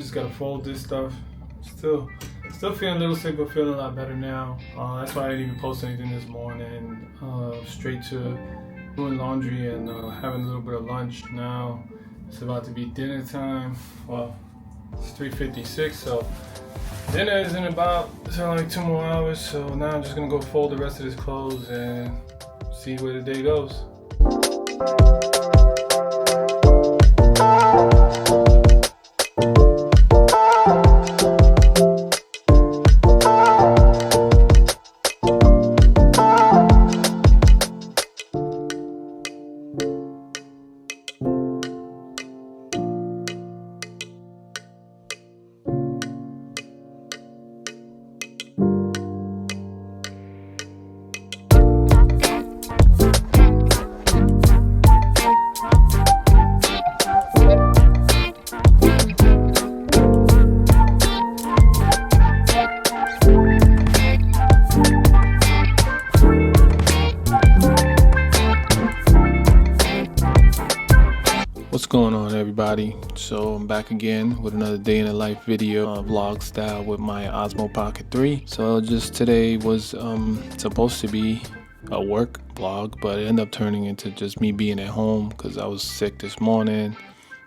Just gotta fold this stuff. Still feeling a little sick, but feeling a lot better now. That's why I didn't even post anything this morning. Straight to doing laundry and having a little bit of lunch. Now it's about to be dinner time. Well, it's 3:56, so dinner is in about like 2 more hours. So now I'm just gonna go fold the rest of this clothes and see where the day goes. What's going on, everybody? So I'm back again with another day in the life video, vlog style with my Osmo Pocket 3. So just today was supposed to be a work vlog, but it ended up turning into just me being at home because I was sick this morning.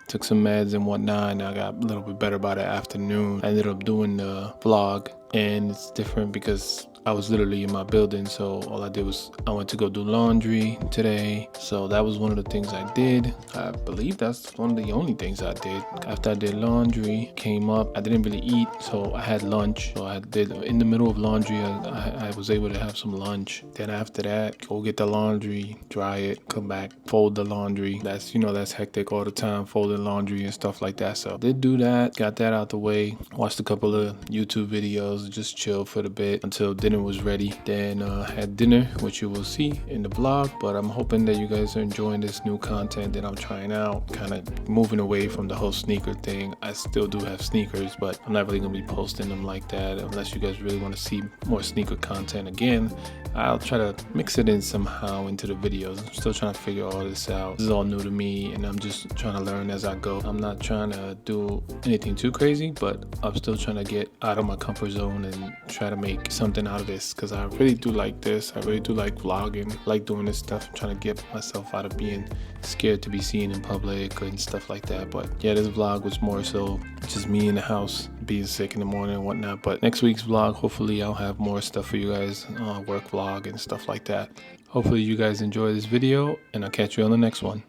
Took some meds and whatnot, and I got a little bit better by the afternoon. I ended up doing the vlog, and it's different because I was literally in my building, so all I did was I went to go do laundry today. So that was one of the things I did. I believe that's one of the only things I did. After I did laundry, came up, I didn't really eat, so I had lunch. So I did, in the middle of laundry, I was able to have some lunch. Then after that, go get the laundry, dry it, come back, fold the laundry. That's, that's hectic all the time, folding laundry and stuff like that. So did do that, got that out the way, watched a couple of YouTube videos, just chill for a bit until dinner was ready. Then had dinner, which you will see in the vlog. But I'm hoping that you guys are enjoying this new content that I'm trying out, kind of moving away from the whole sneaker thing. I still do have sneakers, but I'm not really gonna be posting them like that unless you guys really want to see more sneaker content. Again, I'll try to mix it in somehow into the videos. I'm still trying to figure all this out. This is all new to me, and I'm just trying to learn as I go. I'm not trying to do anything too crazy, but I'm still trying to get out of my comfort zone and try to make something out of this, because I really do like this. I really do like vlogging, like doing this stuff. I'm trying to get myself out of being scared to be seen in public and stuff like that. But yeah, this vlog was more so just me in the house being sick in the morning and whatnot. But next week's vlog, hopefully I'll have more stuff for you guys, work vlog and stuff like that. Hopefully you guys enjoy this video, and I'll catch you on the next one.